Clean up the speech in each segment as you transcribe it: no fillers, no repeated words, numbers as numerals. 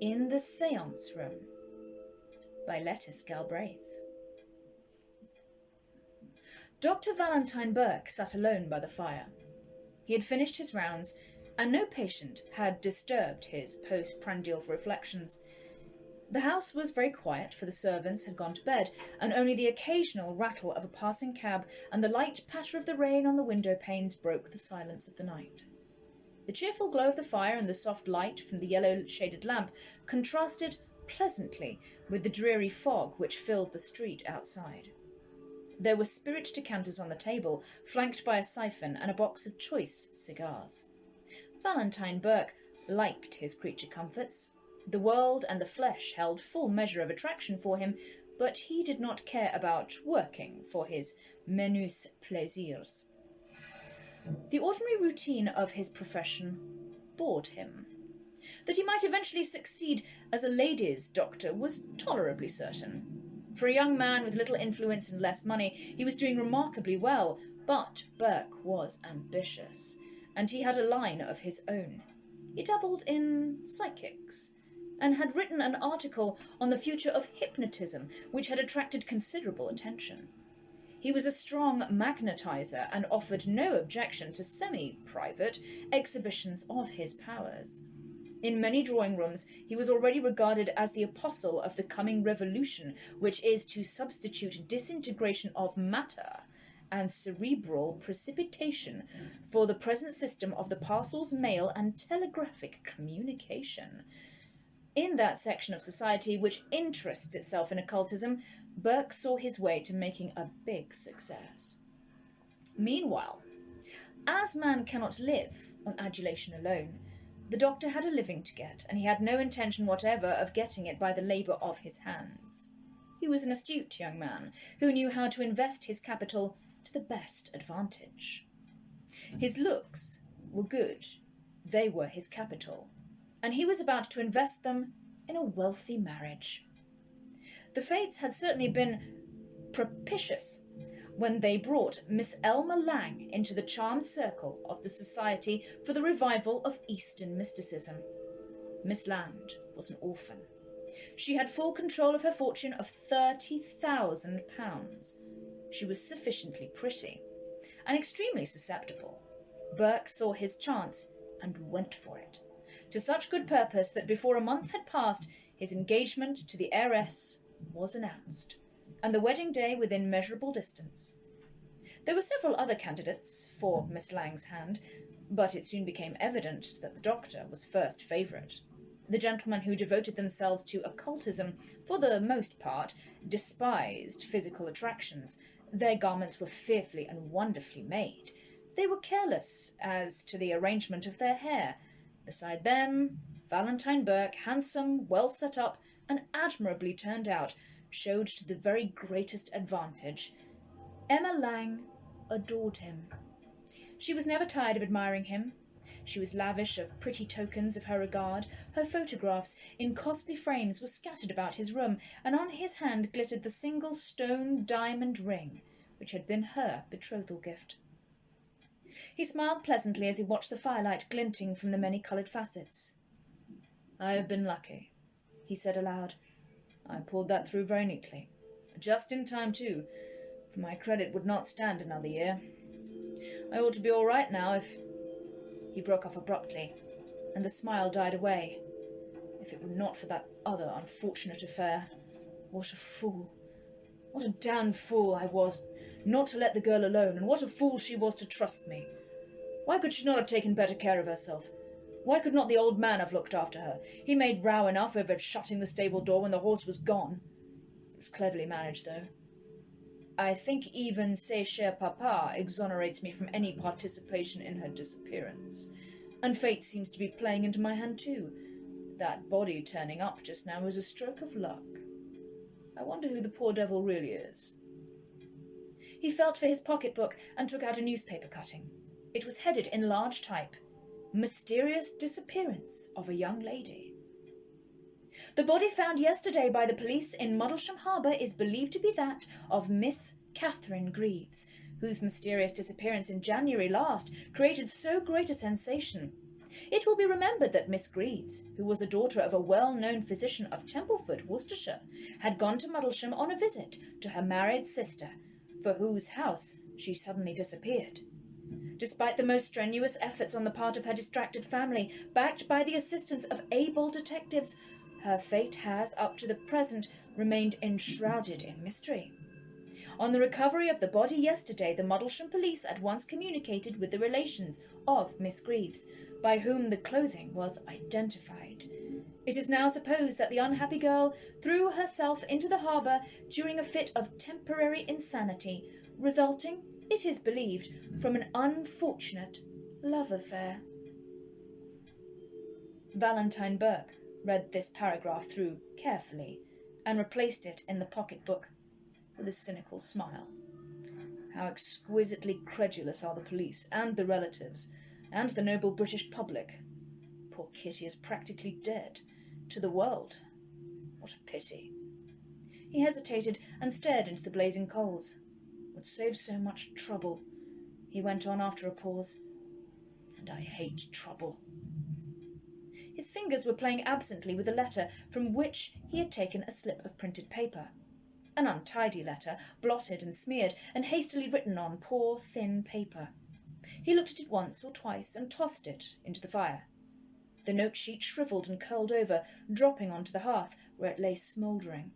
In the Seance Room by Lettice Galbraith. Dr. Valentine Burke sat alone by the fire. He had finished his rounds, and no patient had disturbed his postprandial reflections. The house was very quiet, for the servants had gone to bed, and only the occasional rattle of a passing cab and the light patter of the rain on the window panes broke the silence of the night. The cheerful glow of the fire and the soft light from the yellow-shaded lamp contrasted pleasantly with the dreary fog which filled the street outside. There were spirit decanters on the table, flanked by a siphon and a box of choice cigars. Valentine Burke liked his creature comforts. The world and the flesh held full measure of attraction for him, but he did not care about working for his menus plaisirs. The ordinary routine of his profession bored him. That he might eventually succeed as a ladies' doctor was tolerably certain. For a young man with little influence and less money, he was doing remarkably well, but Burke was ambitious, and he had a line of his own. He dabbled in psychics, and had written an article on the future of hypnotism, which had attracted considerable attention. He was a strong magnetizer and offered no objection to semi-private exhibitions of his powers. In many drawing rooms he was already regarded as the apostle of the coming revolution, which is to substitute disintegration of matter and cerebral precipitation for the present system of the parcels, mail, and telegraphic communication. In that section of society which interests itself in occultism, Burke saw his way to making a big success. Meanwhile, as man cannot live on adulation alone, the doctor had a living to get, and he had no intention whatever of getting it by the labour of his hands. He was an astute young man, who knew how to invest his capital to the best advantage. His looks were good, they were his capital, and he was about to invest them in a wealthy marriage. The fates had certainly been propitious when they brought Miss Elma Lang into the charmed circle of the Society for the Revival of Eastern Mysticism. Miss Land was an orphan. She had full control of her fortune of £30,000. She was sufficiently pretty, and extremely susceptible. Burke saw his chance and went for it, to such good purpose that before a month had passed his engagement to the heiress was announced, and the wedding day within measurable distance. There were several other candidates for Miss Lang's hand, but it soon became evident that the doctor was first favourite. The gentlemen who devoted themselves to occultism, for the most part, despised physical attractions. Their garments were fearfully and wonderfully made. They were careless as to the arrangement of their hair. Beside them, Valentine Burke, handsome, well set up, and admirably turned out, showed to the very greatest advantage. Emma Lang adored him. She was never tired of admiring him. She was lavish of pretty tokens of her regard. Her photographs in costly frames were scattered about his room, and on his hand glittered the single stone diamond ring which had been her betrothal gift. He smiled pleasantly as he watched the firelight glinting from the many-coloured facets. "I have been lucky," he said aloud. "I pulled that through very neatly. Just in time, too, for my credit would not stand another year. I ought to be all right now if—" He broke off abruptly, and the smile died away. If it were not for that other unfortunate affair. What a fool! What a damned fool I was not to let the girl alone, and what a fool she was to trust me. Why could she not have taken better care of herself? Why could not the old man have looked after her? He made row enough over shutting the stable door when the horse was gone. It was cleverly managed, though. I think even c'est cher papa exonerates me from any participation in her disappearance. And fate seems to be playing into my hand, too. That body turning up just now was a stroke of luck. I wonder who the poor devil really is." He felt for his pocket-book and took out a newspaper cutting. It was headed in large type, "Mysterious Disappearance of a Young Lady." "The body found yesterday by the police in Muddlesham Harbour is believed to be that of Miss Catherine Greaves, whose mysterious disappearance in January last created so great a sensation. It will be remembered that Miss Greaves, who was a daughter of a well-known physician of Templefoot, Worcestershire, had gone to Muddlesham on a visit to her married sister, for whose house she suddenly disappeared. Despite the most strenuous efforts on the part of her distracted family, backed by the assistance of able detectives, her fate has, up to the present, remained enshrouded in mystery. On the recovery of the body yesterday, the Muddlesham police at once communicated with the relations of Miss Greaves, by whom the clothing was identified. It is now supposed that the unhappy girl threw herself into the harbour during a fit of temporary insanity, resulting, it is believed, from an unfortunate love affair. Valentine Burke read this paragraph through carefully and replaced it in the pocket-book with a cynical smile. How exquisitely credulous are the police and the relatives and the noble British public. Poor Kitty is practically dead to the world. What a pity. He hesitated and stared into the blazing coals. Would save so much trouble, he went on after a pause. And I hate trouble. His fingers were playing absently with a letter from which he had taken a slip of printed paper. An untidy letter, blotted and smeared, and hastily written on poor, thin paper. He looked at it once or twice and tossed it into the fire. The note-sheet shrivelled and curled over, dropping onto the hearth, where it lay smouldering.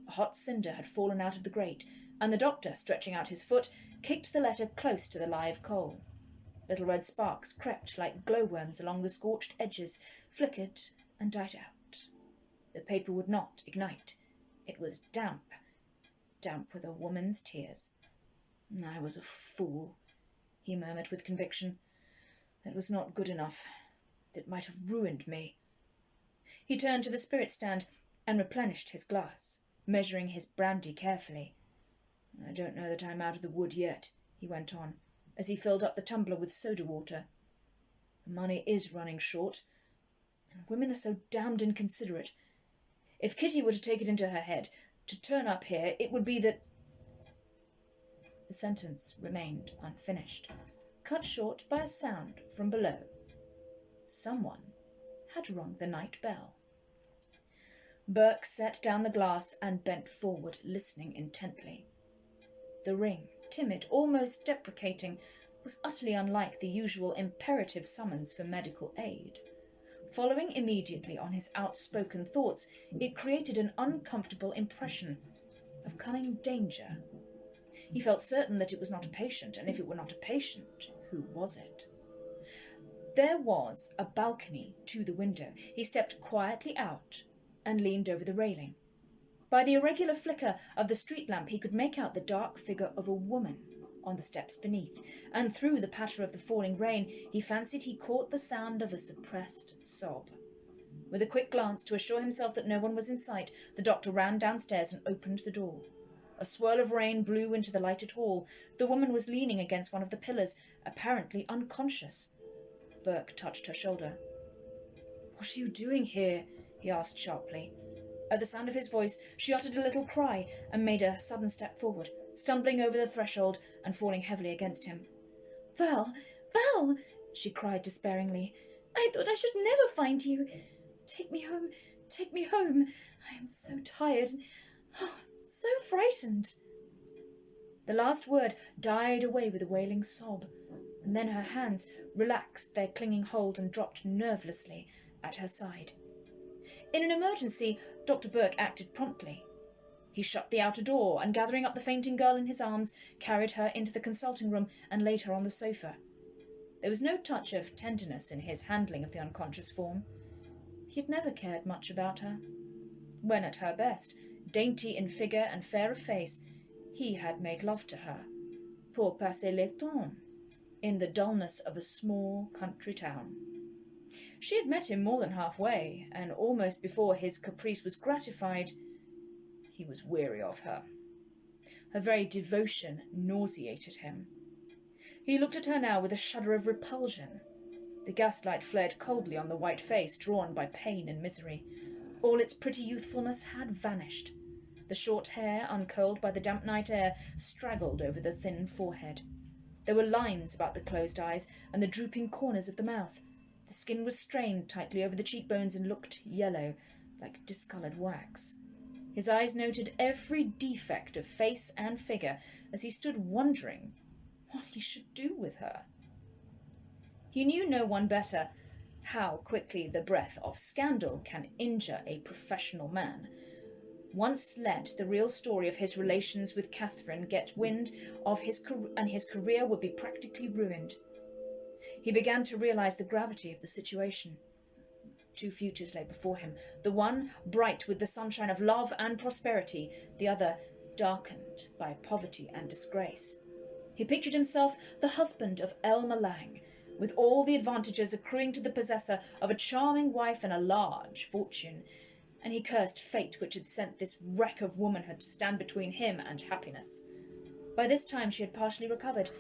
A hot cinder had fallen out of the grate, and the doctor, stretching out his foot, kicked the letter close to the live coal. Little red sparks crept like glowworms along the scorched edges, flickered and died out. The paper would not ignite. It was damp with a woman's tears. I was a fool, he murmured with conviction. It was not good enough. It might have ruined me. He turned to the spirit stand and replenished his glass, measuring his brandy carefully. I don't know that I'm out of the wood yet, he went on, as he filled up the tumbler with soda water. The money is running short, and women are so damned inconsiderate. If Kitty were to take it into her head to turn up here, it would be that... The sentence remained unfinished, cut short by a sound from below. Someone had rung the night bell. Burke set down the glass and bent forward, listening intently. The ring, timid, almost deprecating, was utterly unlike the usual imperative summons for medical aid. Following immediately on his outspoken thoughts, it created an uncomfortable impression of coming danger. He felt certain that it was not a patient, and if it were not a patient, who was it? There was a balcony to the window. He stepped quietly out and leaned over the railing. By the irregular flicker of the street lamp he could make out the dark figure of a woman on the steps beneath, and through the patter of the falling rain he fancied he caught the sound of a suppressed sob. With a quick glance to assure himself that no one was in sight, the doctor ran downstairs and opened the door. A swirl of rain blew into the lighted hall. The woman was leaning against one of the pillars, apparently unconscious. Burke touched her shoulder. "What are you doing here?" he asked sharply. At the sound of his voice, she uttered a little cry and made a sudden step forward, stumbling over the threshold and falling heavily against him. Val, Val, she cried despairingly. I thought I should never find you. Take me home, take me home. I am so tired, so frightened. The last word died away with a wailing sob, and then her hands relaxed their clinging hold and dropped nervelessly at her side. In an emergency, Dr. Burke acted promptly. He shut the outer door and, gathering up the fainting girl in his arms, carried her into the consulting room and laid her on the sofa. There was no touch of tenderness in his handling of the unconscious form. He had never cared much about her. When at her best, dainty in figure and fair of face, he had made love to her, pour passer le temps, in the dullness of a small country town. She had met him more than halfway, and almost before his caprice was gratified, he was weary of her. Her very devotion nauseated him. He looked at her now with a shudder of repulsion. The gaslight flared coldly on the white face, drawn by pain and misery. All its pretty youthfulness had vanished. The short hair, uncurled by the damp night air, straggled over the thin forehead. There were lines about the closed eyes and the drooping corners of the mouth. The skin was strained tightly over the cheekbones and looked yellow, like discoloured wax. His eyes noted every defect of face and figure as he stood wondering what he should do with her. He knew no one better how quickly the breath of scandal can injure a professional man. Once let the real story of his relations with Catherine get wind of his career would be practically ruined. He began to realise the gravity of the situation. 2 futures lay before him, the one bright with the sunshine of love and prosperity, the other darkened by poverty and disgrace. He pictured himself the husband of Elma Lang, with all the advantages accruing to the possessor of a charming wife and a large fortune, and he cursed fate which had sent this wreck of womanhood to stand between him and happiness. By this time she had partially recovered,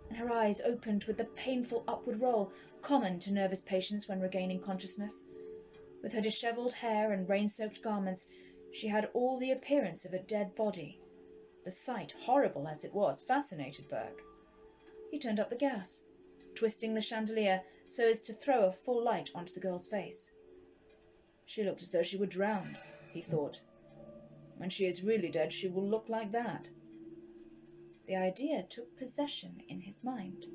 and her eyes opened with the painful upward roll common to nervous patients when regaining consciousness. With her dishevelled hair and rain-soaked garments, she had all the appearance of a dead body. The sight, horrible as it was, fascinated Burke. He turned up the gas, twisting the chandelier so as to throw a full light onto the girl's face. She looked as though she were drowned, he thought. When she is really dead, she will look like that. The idea took possession in his mind.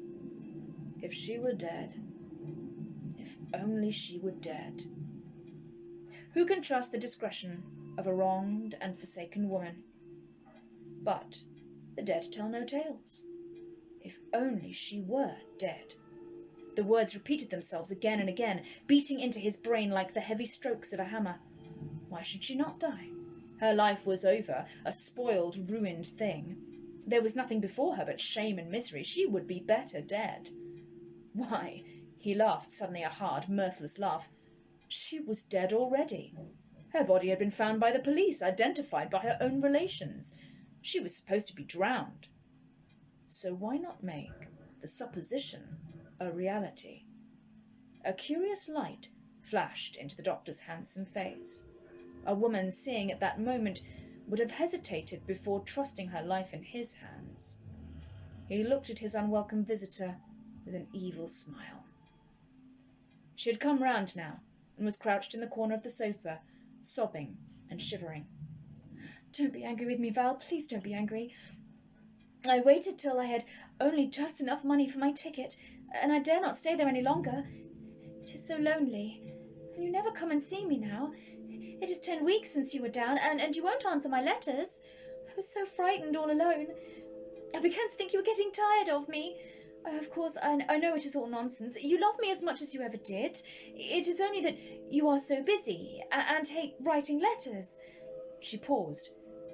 If she were dead. If only she were dead. Who can trust the discretion of a wronged and forsaken woman? But the dead tell no tales. If only she were dead. The words repeated themselves again and again, beating into his brain like the heavy strokes of a hammer. Why should she not die? Her life was over, a spoiled, ruined thing. There was nothing before her but shame and misery. She would be better dead. Why, he laughed suddenly, a hard, mirthless laugh. She was dead already. Her body had been found by the police, identified by her own relations. She was supposed to be drowned. So why not make the supposition a reality? A curious light flashed into the doctor's handsome face. A woman seeing at that moment would have hesitated before trusting her life in his hands. He looked at his unwelcome visitor with an evil smile. She had come round now, and was crouched in the corner of the sofa, sobbing and shivering. "Don't be angry with me, Val. Please don't be angry. I waited till I had only just enough money for my ticket, and I dare not stay there any longer. It is so lonely, and you never come and see me now. It is 10 weeks since you were down, and you won't answer my letters. I was so frightened all alone. I began to think you were getting tired of me. Of course, I know it is all nonsense. You love me as much as you ever did. It is only that you are so busy, and hate writing letters." She paused,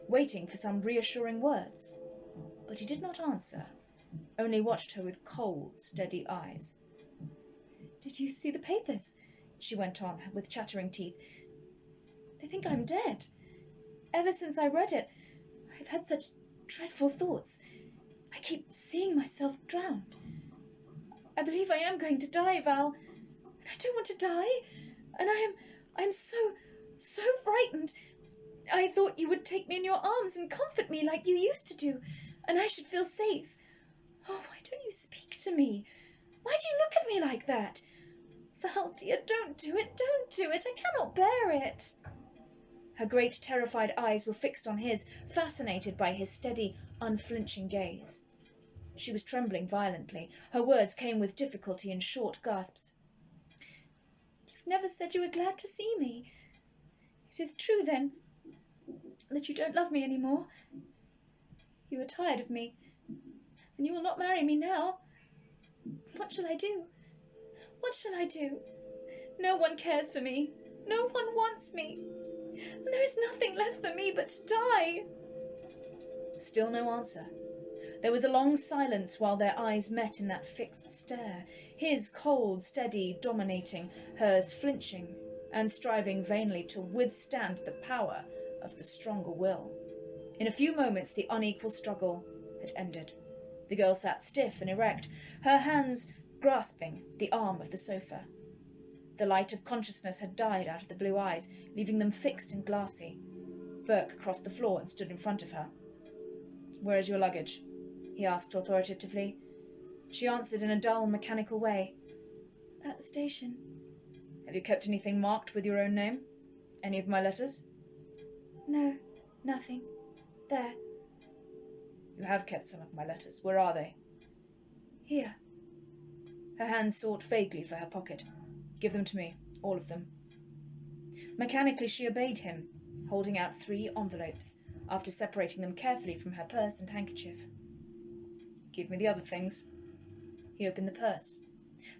waiting for some reassuring words. But he did not answer, only watched her with cold, steady eyes. "Did you see the papers?" she went on, with chattering teeth. "They think I'm dead. Ever since I read it, I've had such dreadful thoughts. I keep seeing myself drowned. I believe I am going to die, Val, and I don't want to die, and I'm so frightened. I thought you would take me in your arms and comfort me like you used to do, and I should feel safe. Oh, why don't you speak to me? Why do you look at me like that? Val, dear, don't do it, don't do it. I cannot bear it." Her great, terrified eyes were fixed on his, fascinated by his steady, unflinching gaze. She was trembling violently. Her words came with difficulty in short gasps. "You've never said you were glad to see me. It is true, then, that you don't love me any more. You are tired of me, and you will not marry me now. What shall I do? What shall I do? No one cares for me. No one wants me. And there is nothing left for me but to die." Still no answer. There was a long silence while their eyes met in that fixed stare, his cold, steady, dominating, hers flinching, and striving vainly to withstand the power of the stronger will. In a few moments the unequal struggle had ended. The girl sat stiff and erect, her hands grasping the arm of the sofa. The light of consciousness had died out of the blue eyes, leaving them fixed and glassy. Burke crossed the floor and stood in front of her. "Where is your luggage?" he asked authoritatively. She answered in a dull, mechanical way. "At the station." Have you kept anything marked with your own name? Any of my letters? No, nothing. There. You have kept some of my letters. Where are they? Here. Her hand sought vaguely for her pocket. Give them to me, all of them. Mechanically she obeyed him, holding out 3 envelopes, after separating them carefully from her purse and handkerchief. Give me the other things. He opened the purse.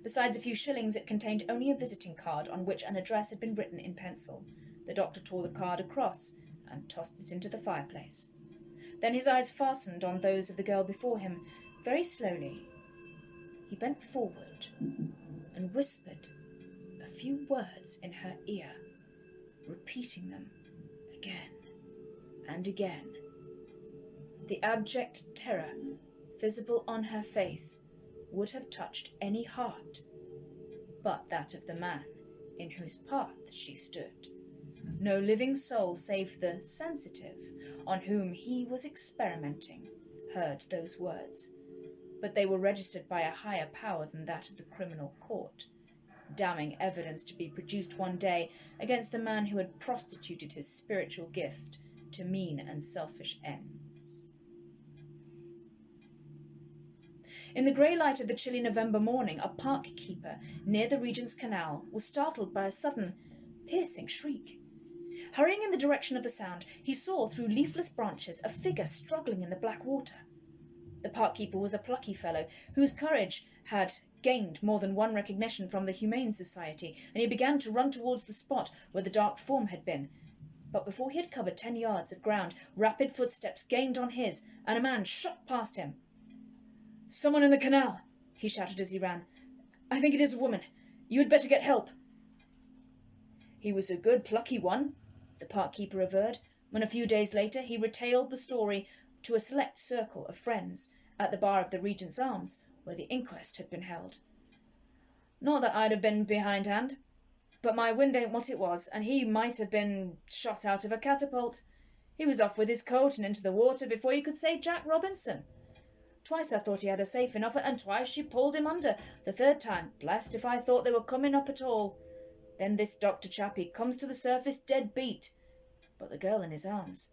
Besides a few shillings, it contained only a visiting card on which an address had been written in pencil. The doctor tore the card across and tossed it into the fireplace. Then his eyes fastened on those of the girl before him. Very slowly, he bent forward and whispered a few words in her ear, repeating them again and again. The abject terror visible on her face would have touched any heart but that of the man in whose path she stood. No living soul save the sensitive on whom he was experimenting heard those words, but they were registered by a higher power than that of the criminal court, damning evidence to be produced one day against the man who had prostituted his spiritual gift to mean and selfish ends. In the grey light of the chilly November morning, a park keeper near the Regent's Canal was startled by a sudden, piercing shriek. Hurrying in the direction of the sound, he saw through leafless branches a figure struggling in the black water. The park keeper was a plucky fellow whose courage had gained more than one recognition from the Humane Society, and he began to run towards the spot where the dark form had been. But before he had covered 10 yards of ground, rapid footsteps gained on his, and a man shot past him. "Someone in the canal!" he shouted as he ran. "I think it is a woman. You had better get help." He was a good plucky one, the park keeper averred, when a few days later he retailed the story to a select circle of friends at the bar of the Regent's Arms, where the inquest had been held. "Not that I'd have been behindhand, but my wind ain't what it was, and he might have been shot out of a catapult. He was off with his coat and into the water before you could say Jack Robinson. Twice I thought he had her safe enough, and twice she pulled him under. The third time, blest if I thought they were coming up at all. Then this doctor chap, he comes to the surface dead beat, but the girl in his arms.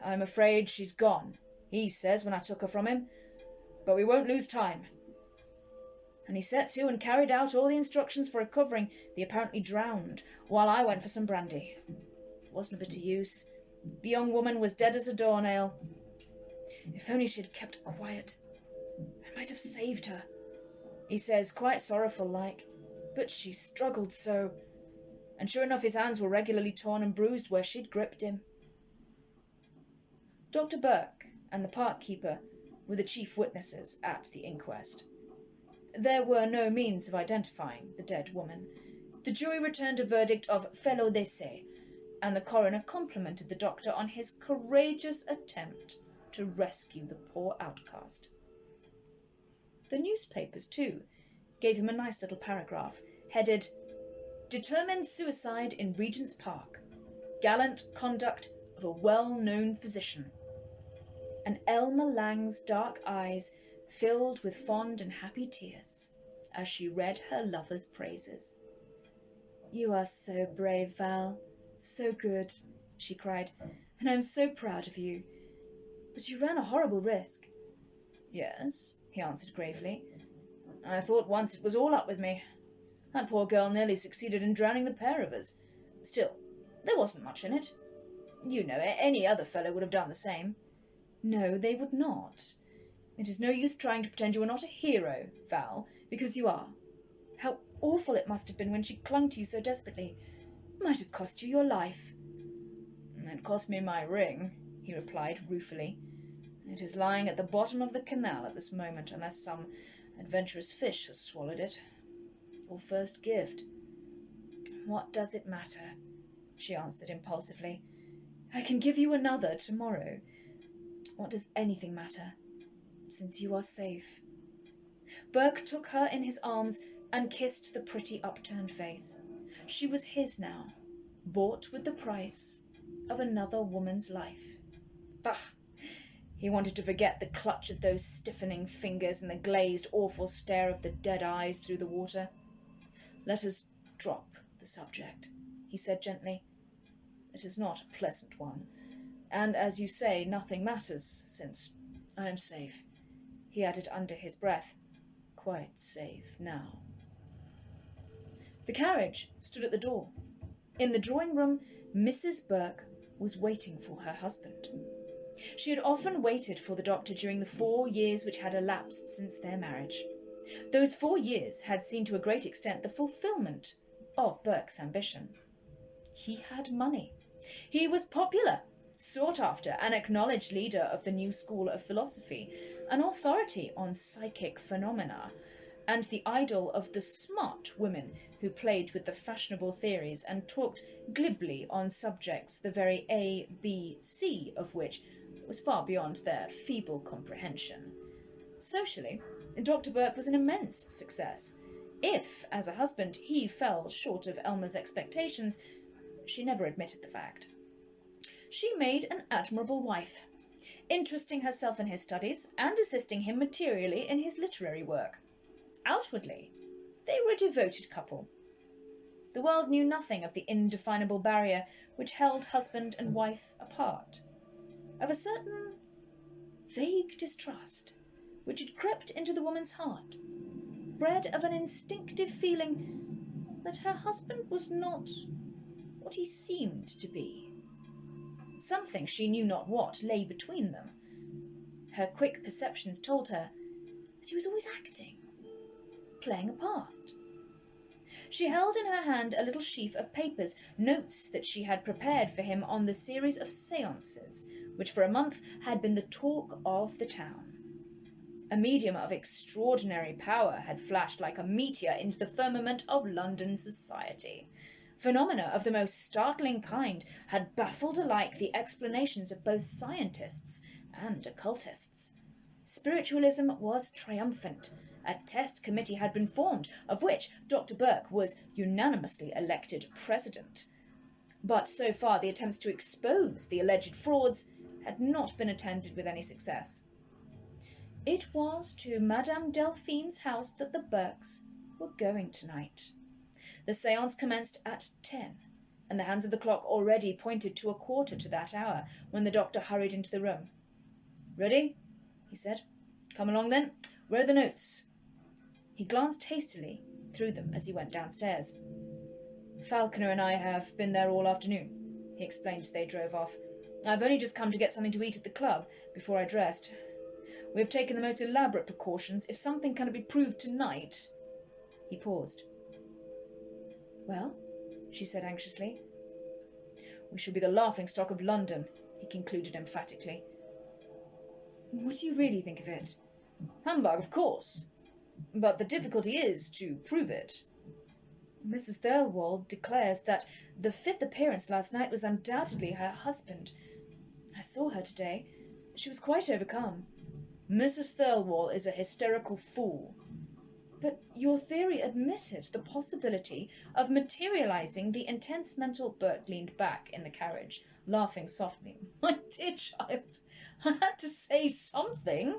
I'm afraid she's gone, he says when I took her from him, but we won't lose time." And he set to and carried out all the instructions for recovering the apparently drowned, while I went for some brandy. It wasn't of bit of use. The young woman was dead as a doornail. If only she had kept quiet, I might have saved her, he says, quite sorrowful like, but she struggled so, and sure enough his hands were regularly torn and bruised where she'd gripped him. Dr. Burke and the park keeper were the chief witnesses at the inquest. There were no means of identifying the dead woman. The jury returned a verdict of felo de se, and the coroner complimented the doctor on his courageous attempt to rescue the poor outcast. The newspapers, too, gave him a nice little paragraph, headed, "Determined suicide in Regent's Park. Gallant conduct of a well-known physician." And Elma Lang's dark eyes filled with fond and happy tears as she read her lover's praises. "You are so brave, Val, so good," she cried, "and I'm so proud of you. But you ran a horrible risk." "Yes," he answered gravely. "I thought once it was all up with me. That poor girl nearly succeeded in drowning the pair of us. Still, there wasn't much in it. You know, any other fellow would have done the same." "No, they would not. It is no use trying to pretend you are not a hero, Val, because you are. How awful it must have been when she clung to you so desperately. It might have cost you your life." "It cost me my ring," he replied ruefully. "It is lying at the bottom of the canal at this moment, unless some adventurous fish has swallowed it. Your first gift." "What does it matter?" she answered impulsively. "I can give you another tomorrow. What does anything matter, since you are safe?" Burke took her in his arms and kissed the pretty upturned face. She was his now, bought with the price of another woman's life. Bah! He wanted to forget the clutch of those stiffening fingers and the glazed, awful stare of the dead eyes through the water. "Let us drop the subject," he said gently. "It is not a pleasant one, and, as you say, nothing matters, since I am safe," he added under his breath. "Quite safe now." The carriage stood at the door. In the drawing-room, Mrs. Burke was waiting for her husband. She had often waited for the doctor during the 4 years which had elapsed since their marriage. Those 4 years had seen to a great extent the fulfilment of Burke's ambition. He had money. He was popular, sought after, an acknowledged leader of the new school of philosophy, an authority on psychic phenomena, and the idol of the smart women who played with the fashionable theories and talked glibly on subjects the very A, B, C of which was far beyond their feeble comprehension. Socially, Dr. Burke was an immense success. If, as a husband, he fell short of Elma's expectations, she never admitted the fact. She made an admirable wife, interesting herself in his studies and assisting him materially in his literary work. Outwardly, they were a devoted couple. The world knew nothing of the indefinable barrier which held husband and wife apart, of a certain vague distrust which had crept into the woman's heart, bred of an instinctive feeling that her husband was not what he seemed to be. Something, she knew not what, lay between them. Her quick perceptions told her that he was always acting, playing a part. She held in her hand a little sheaf of papers, notes that she had prepared for him on the series of seances, which for a month had been the talk of the town. A medium of extraordinary power had flashed like a meteor into the firmament of London society. Phenomena of the most startling kind had baffled alike the explanations of both scientists and occultists. Spiritualism was triumphant. A test committee had been formed, of which Dr. Burke was unanimously elected president. But so far the attempts to expose the alleged frauds had not been attended with any success. It was to Madame Delphine's house that the Burkes were going tonight. The séance commenced at 10, and the hands of the clock already pointed to a quarter to that hour when the doctor hurried into the room. "Ready?" he said. "Come along, then. Where are the notes?" He glanced hastily through them as he went downstairs. "Falconer and I have been there all afternoon," he explained as they drove off. "I've only just come to get something to eat at the club before I dressed. We have taken the most elaborate precautions. If something cannot be proved tonight—" He paused. "Well?" she said anxiously. "We shall be the laughing-stock of London," he concluded emphatically. "What do you really think of it?" "Humbug, of course. But the difficulty is to prove it." "Mrs. Thirlwall declares that the 5th appearance last night was undoubtedly her husband. I saw her today. She was quite overcome." "Mrs. Thirlwall is a hysterical fool." "But your theory admitted the possibility of materializing the intense mental—" Burke leaned back in the carriage, laughing softly. "My dear child, I had to say something."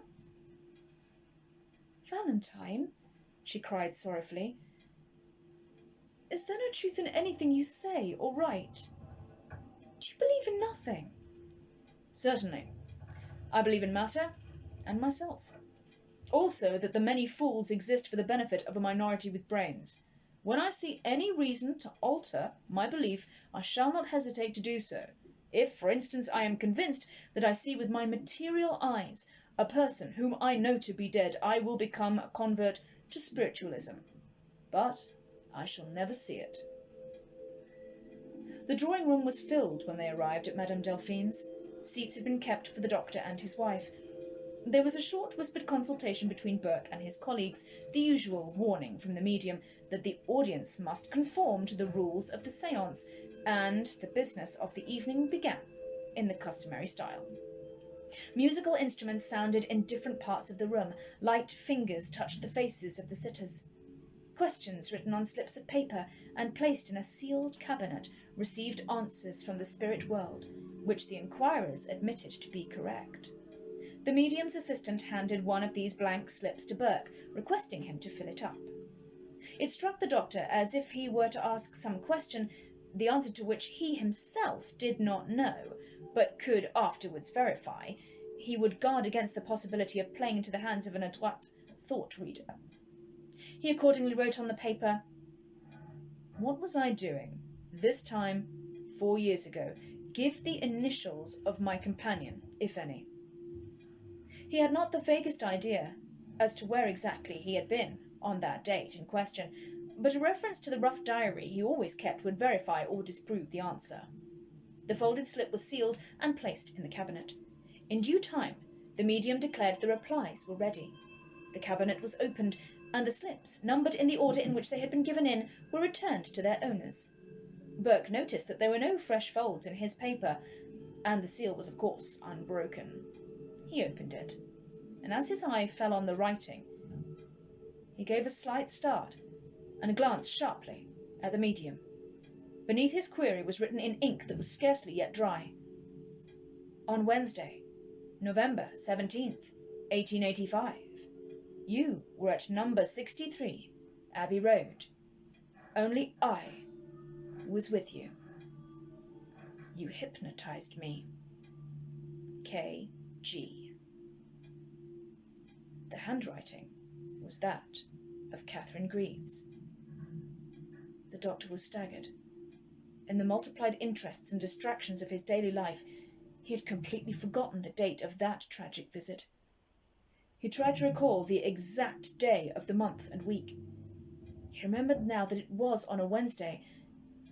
"Valentine," she cried sorrowfully, "is there no truth in anything you say or write? Do you believe in nothing?" "Certainly. I believe in matter and myself. Also that the many fools exist for the benefit of a minority with brains. When I see any reason to alter my belief, I shall not hesitate to do so. If, for instance, I am convinced that I see with my material eyes a person whom I know to be dead, I will become a convert to spiritualism. But I shall never see it." The drawing-room was filled when they arrived at Madame Delphine's. Seats had been kept for the doctor and his wife. There was a short whispered consultation between Burke and his colleagues, the usual warning from the medium that the audience must conform to the rules of the séance, and the business of the evening began in the customary style. Musical instruments sounded in different parts of the room. Light fingers touched the faces of the sitters. Questions written on slips of paper and placed in a sealed cabinet received answers from the spirit world, which the inquirers admitted to be correct. The medium's assistant handed one of these blank slips to Burke, requesting him to fill it up. It struck the doctor as if he were to ask some question, the answer to which he himself did not know, but could afterwards verify. He would guard against the possibility of playing into the hands of an adroit thought-reader. He accordingly wrote on the paper, "What was I doing? This time, 4 years ago. Give the initials of my companion, if any." He had not the vaguest idea as to where exactly he had been on that date in question, but a reference to the rough diary he always kept would verify or disprove the answer. The folded slip was sealed and placed in the cabinet. In due time, the medium declared the replies were ready. The cabinet was opened, and the slips, numbered in the order in which they had been given in, were returned to their owners. Burke noticed that there were no fresh folds in his paper, and the seal was, of course, unbroken. He opened it, and as his eye fell on the writing, he gave a slight start and glanced sharply at the medium. Beneath his query was written in ink that was scarcely yet dry, "On Wednesday, November 17th, 1885, you were at number 63, Abbey Road. Only I was with you. You hypnotized me. K.G." The handwriting was that of Catherine Greaves. The doctor was staggered. In the multiplied interests and distractions of his daily life, he had completely forgotten the date of that tragic visit. He tried to recall the exact day of the month and week. He remembered now that it was on a Wednesday,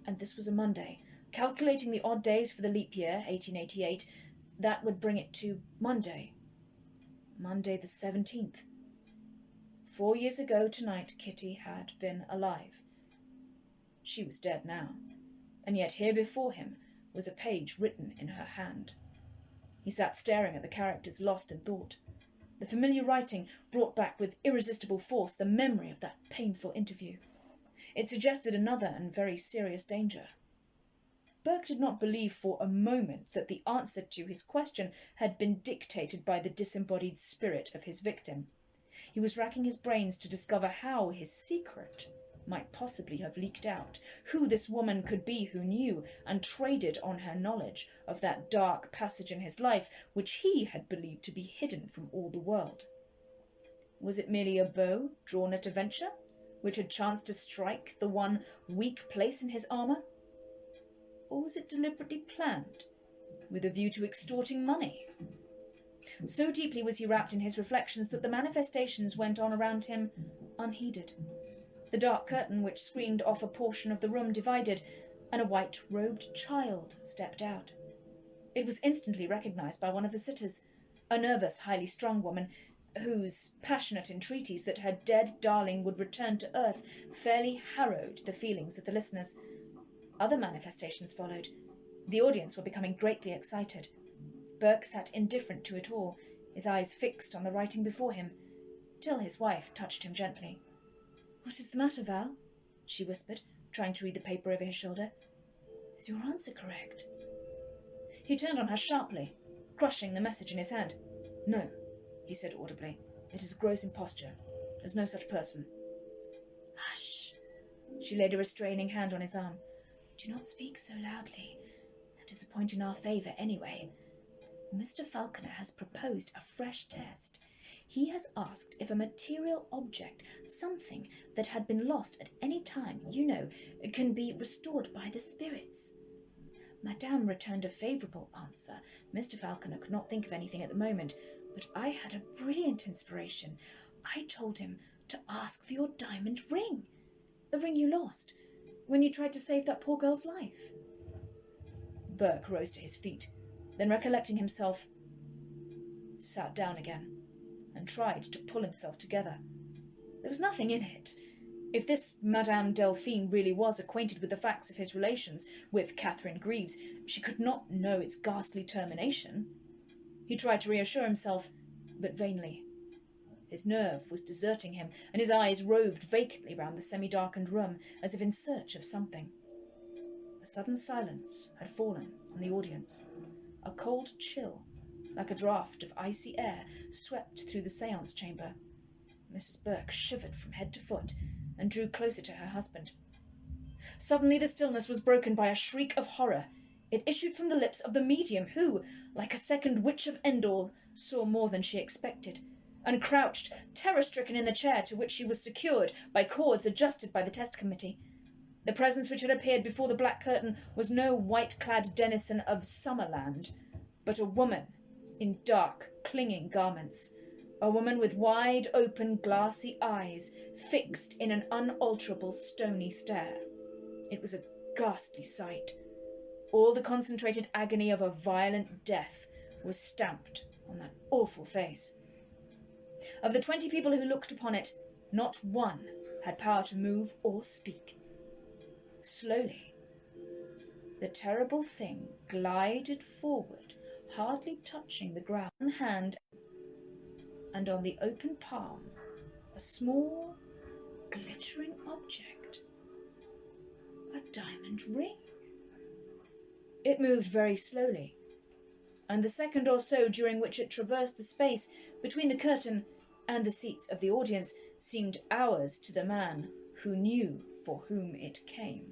and this was a Monday. Calculating the odd days for the leap year, 1888, that would bring it to Monday. Monday the 17th. 4 years ago tonight, Kitty had been alive. She was dead now, and yet here before him was a page written in her hand. He sat staring at the characters, lost in thought. The familiar writing brought back with irresistible force the memory of that painful interview. It suggested another and very serious danger. Burke did not believe for a moment that the answer to his question had been dictated by the disembodied spirit of his victim. He was racking his brains to discover how his secret might possibly have leaked out, who this woman could be who knew and traded on her knowledge of that dark passage in his life which he had believed to be hidden from all the world. Was it merely a bow drawn at a venture, which had chanced to strike the one weak place in his armour? Or was it deliberately planned, with a view to extorting money? So deeply was he wrapped in his reflections that the manifestations went on around him unheeded. The dark curtain which screened off a portion of the room divided, and a white-robed child stepped out. It was instantly recognised by one of the sitters, a nervous, highly strung woman, whose passionate entreaties that her dead darling would return to earth fairly harrowed the feelings of the listeners. Other manifestations followed. The audience were becoming greatly excited. Burke sat indifferent to it all, his eyes fixed on the writing before him, till his wife touched him gently. "What is the matter, Val?" she whispered, trying to read the paper over his shoulder. "Is your answer correct?" He turned on her sharply, crushing the message in his hand. "No," he said audibly. "It is a gross imposture. There's no such person." "Hush!" She laid a restraining hand on his arm. "Do not speak so loudly. That is a point in our favour, anyway. Mr. Falconer has proposed a fresh test. He has asked if a material object, something that had been lost at any time, can be restored by the spirits. Madame returned a favourable answer. Mr. Falconer could not think of anything at the moment, but I had a brilliant inspiration. I told him to ask for your diamond ring, the ring you lost, when you tried to save that poor girl's life." Burke rose to his feet, then recollecting himself, sat down again, and tried to pull himself together. There was nothing in it. If this Madame Delphine really was acquainted with the facts of his relations with Catherine Greaves, she could not know its ghastly termination. He tried to reassure himself, but vainly. His nerve was deserting him, and his eyes roved vacantly round the semi-darkened room, as if in search of something. A sudden silence had fallen on the audience. A cold chill, like a draught of icy air, swept through the seance chamber. Mrs. Burke shivered from head to foot, and drew closer to her husband. Suddenly the stillness was broken by a shriek of horror. It issued from the lips of the medium, who, like a second Witch of Endor, saw more than she expected, and crouched, terror-stricken in the chair to which she was secured by cords adjusted by the test committee. The presence which had appeared before the black curtain was no white-clad denizen of Summerland, but a woman in dark, clinging garments, a woman with wide-open, glassy eyes fixed in an unalterable, stony stare. It was a ghastly sight. All the concentrated agony of a violent death was stamped on that awful face. Of the 20 people who looked upon it, not one had power to move or speak. Slowly, the terrible thing glided forward, hardly touching the ground. One hand, and on the open palm, a small, glittering object. A diamond ring. It moved very slowly, and the second or so during which it traversed the space between the curtain and the seats of the audience seemed hours to the man who knew for whom it came.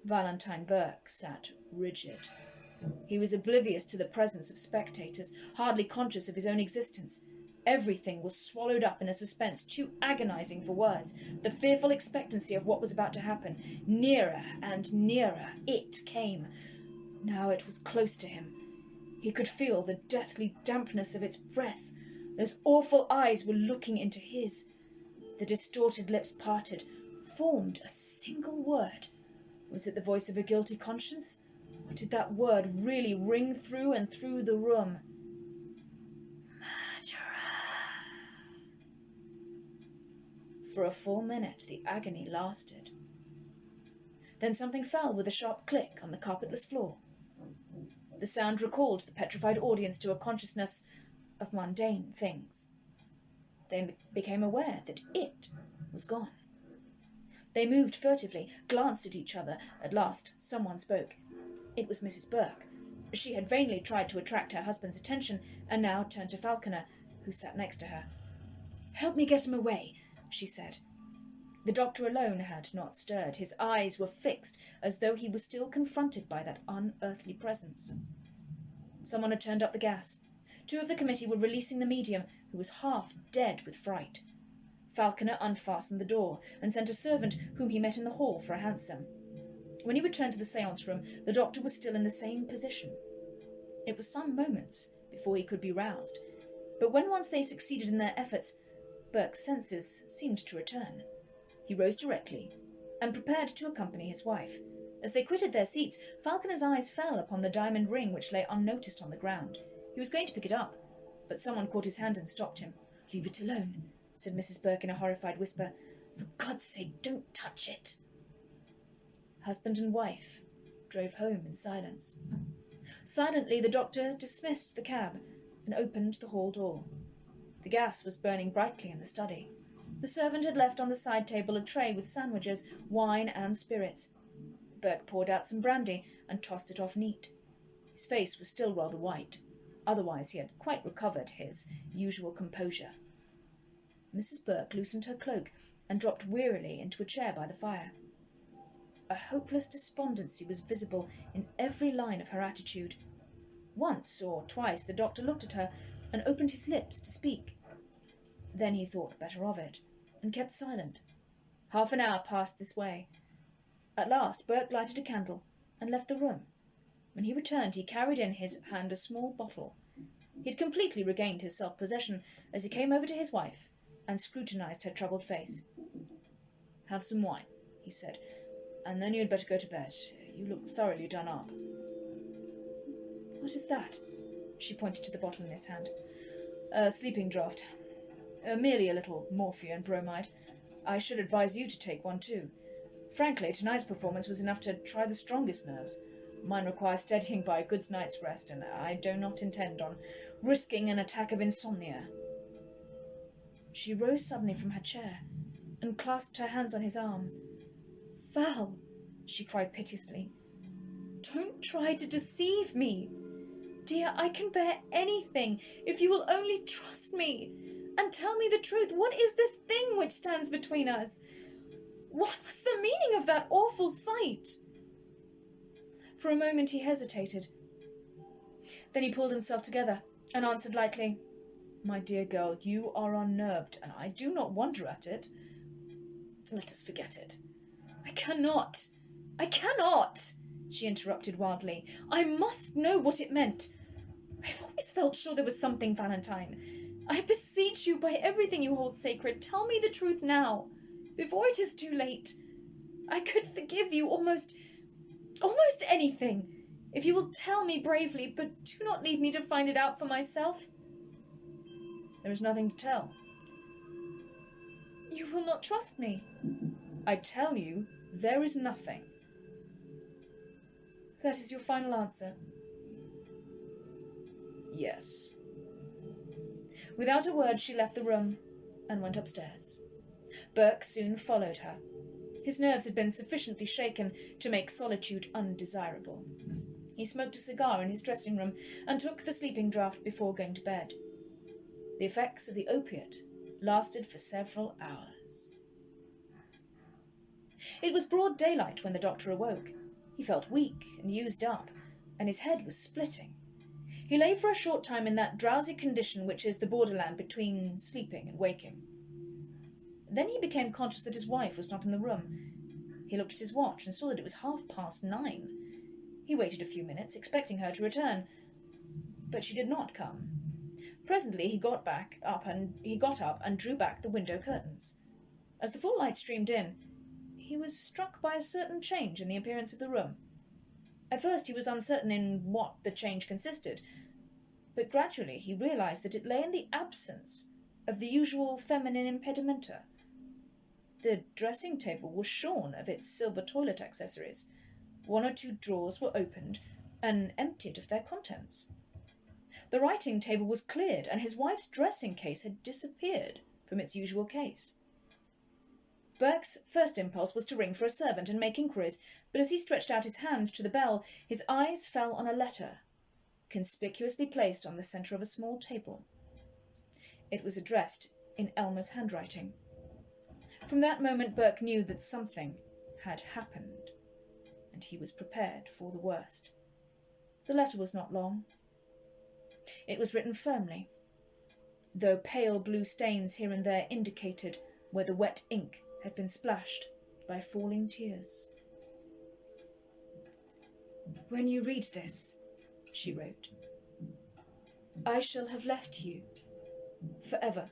Valentine Burke sat rigid. He was oblivious to the presence of spectators, hardly conscious of his own existence. Everything was swallowed up in a suspense too agonizing for words, the fearful expectancy of what was about to happen. Nearer and nearer it came. Now it was close to him. He could feel the deathly dampness of its breath. Those awful eyes were looking into his. The distorted lips parted, formed a single word. Was it the voice of a guilty conscience? Or did that word really ring through and through the room? For a full minute the agony lasted. Then something fell with a sharp click on the carpetless floor. The sound recalled the petrified audience to a consciousness of mundane things. They became aware that it was gone. They moved furtively, glanced at each other. At last someone spoke. It was Mrs. Burke. She had vainly tried to attract her husband's attention, and now turned to Falconer, who sat next to her. "Help me get him away," she said. The doctor alone had not stirred. His eyes were fixed, as though he was still confronted by that unearthly presence. Someone had turned up the gas. 2 of the committee were releasing the medium, who was half dead with fright. Falconer unfastened the door, and sent a servant whom he met in the hall for a hansom. When he returned to the séance room, the doctor was still in the same position. It was some moments before he could be roused, but when once they succeeded in their efforts, Burke's senses seemed to return. He rose directly, and prepared to accompany his wife. As they quitted their seats, Falconer's eyes fell upon the diamond ring which lay unnoticed on the ground. He was going to pick it up, but someone caught his hand and stopped him. "Leave it alone," said Mrs. Burke in a horrified whisper. "For God's sake, don't touch it." Husband and wife drove home in silence. Silently the doctor dismissed the cab and opened the hall door. The gas was burning brightly in the study. The servant had left on the side table a tray with sandwiches, wine and spirits. Burke poured out some brandy and tossed it off neat. His face was still rather white. Otherwise he had quite recovered his usual composure. Mrs. Burke loosened her cloak and dropped wearily into a chair by the fire. A hopeless despondency was visible in every line of her attitude. Once or twice the doctor looked at her and opened his lips to speak. Then he thought better of it, and kept silent. Half an hour passed this way. At last Burke lighted a candle and left the room. When he returned he carried in his hand a small bottle. He had completely regained his self-possession as he came over to his wife and scrutinized her troubled face. "Have some wine," he said, "and then you had better go to bed. You look thoroughly done up." "What is that?" She pointed to the bottle in his hand. "A sleeping draught. Merely a little morphia and bromide. I should advise you to take one too. Frankly, tonight's performance was enough to try the strongest nerves. Mine requires steadying by a good night's rest, and I do not intend on risking an attack of insomnia." She rose suddenly from her chair and clasped her hands on his arm. "Val," she cried piteously, "don't try to deceive me. Dear, I can bear anything if you will only trust me and tell me the truth. What is this thing which stands between us? What was the meaning of that awful sight? For a moment he hesitated. Then he pulled himself together and answered lightly, "My dear girl, you are unnerved, and I do not wonder at it. Let us forget it." "I cannot! I cannot!" she interrupted wildly. "I must know what it meant. I've always felt sure there was something, Valentine. I beseech you by everything you hold sacred, tell me the truth now, before it is too late. I could forgive you almost anything, if you will tell me bravely, but do not leave me to find it out for myself." "There is nothing to tell." "You will not trust me." "I tell you, there is nothing." "That is your final answer?" "Yes." Without a word she left the room and went upstairs. Burke soon followed her. His nerves had been sufficiently shaken to make solitude undesirable. He smoked a cigar in his dressing room and took the sleeping draught before going to bed. The effects of the opiate lasted for several hours. It was broad daylight when the doctor awoke. He felt weak and used up, and his head was splitting. He lay for a short time in that drowsy condition which is the borderland between sleeping and waking. Then he became conscious that his wife was not in the room. He looked at his watch and saw that it was 9:30. He waited a few minutes, expecting her to return, but she did not come. Presently he got up and drew back the window curtains. As the full light streamed in, he was struck by a certain change in the appearance of the room. At first he was uncertain in what the change consisted, but gradually he realized that it lay in the absence of the usual feminine impedimenta. The dressing-table was shorn of its silver toilet accessories. One or two drawers were opened and emptied of their contents. The writing-table was cleared, and his wife's dressing-case had disappeared from its usual case. Burke's first impulse was to ring for a servant and make inquiries, but as he stretched out his hand to the bell, his eyes fell on a letter, conspicuously placed on the centre of a small table. It was addressed in Elmer's handwriting. From that moment Burke knew that something had happened, and he was prepared for the worst. The letter was not long. It was written firmly, though pale blue stains here and there indicated where the wet ink had been splashed by falling tears. "When you read this," she wrote, "I shall have left you forever.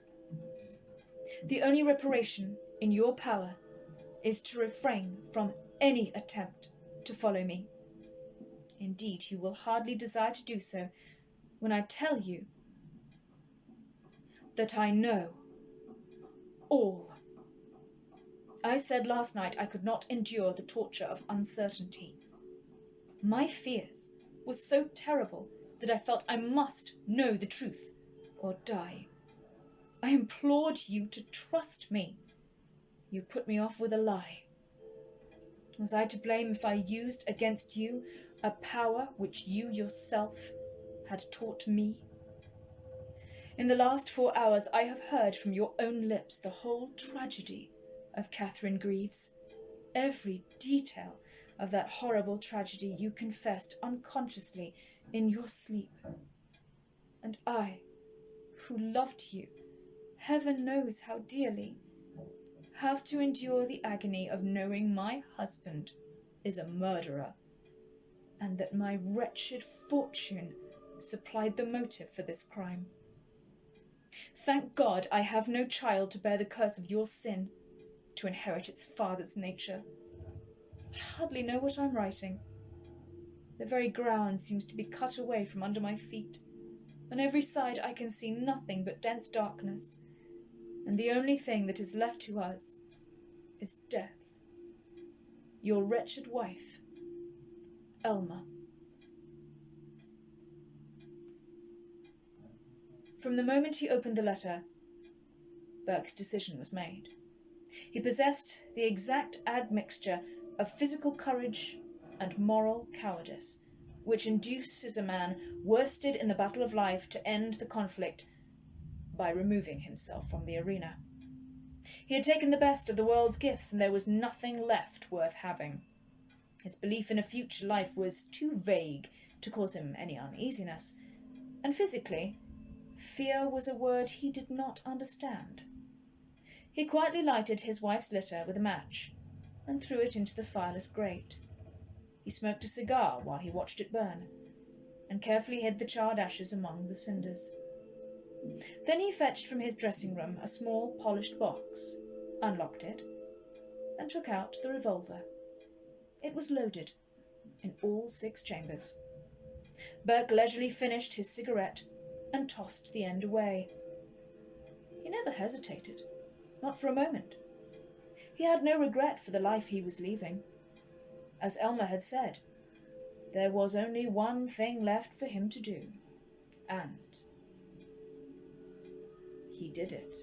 The only reparation in your power is to refrain from any attempt to follow me. Indeed, you will hardly desire to do so when I tell you that I know all. I said last night I could not endure the torture of uncertainty. My fears were so terrible that I felt I must know the truth or die. I implored you to trust me. You put me off with a lie. Was I to blame if I used against you a power which you yourself had taught me? In the last 4 hours I have heard from your own lips the whole tragedy of Catherine Greaves. Every detail of that horrible tragedy you confessed unconsciously in your sleep. And I, who loved you, heaven knows how dearly, have to endure the agony of knowing my husband is a murderer, and that my wretched fortune supplied the motive for this crime. Thank God I have no child to bear the curse of your sin, to inherit its father's nature. I hardly know what I'm writing. The very ground seems to be cut away from under my feet. On every side I can see nothing but dense darkness, and the only thing that is left to us is death. Your wretched wife, Elmer." From the moment he opened the letter, Burke's decision was made. He possessed the exact admixture of physical courage and moral cowardice, which induces a man worsted in the battle of life to end the conflict by removing himself from the arena. He had taken the best of the world's gifts, and there was nothing left worth having. His belief in a future life was too vague to cause him any uneasiness, and physically, fear was a word he did not understand. He quietly lighted his wife's litter with a match and threw it into the fireless grate. He smoked a cigar while he watched it burn, and carefully hid the charred ashes among the cinders. Then he fetched from his dressing-room a small polished box, unlocked it, and took out the revolver. It was loaded in all 6 chambers. Burke leisurely finished his cigarette and tossed the end away. He never hesitated, not for a moment. He had no regret for the life he was leaving. As Elmer had said, there was only one thing left for him to do, and he did it.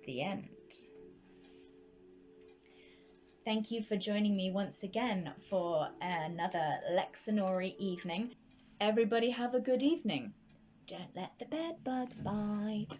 The end. Thank you for joining me once again for another Lexinory evening. Everybody have a good evening. Don't let the bed bugs bite.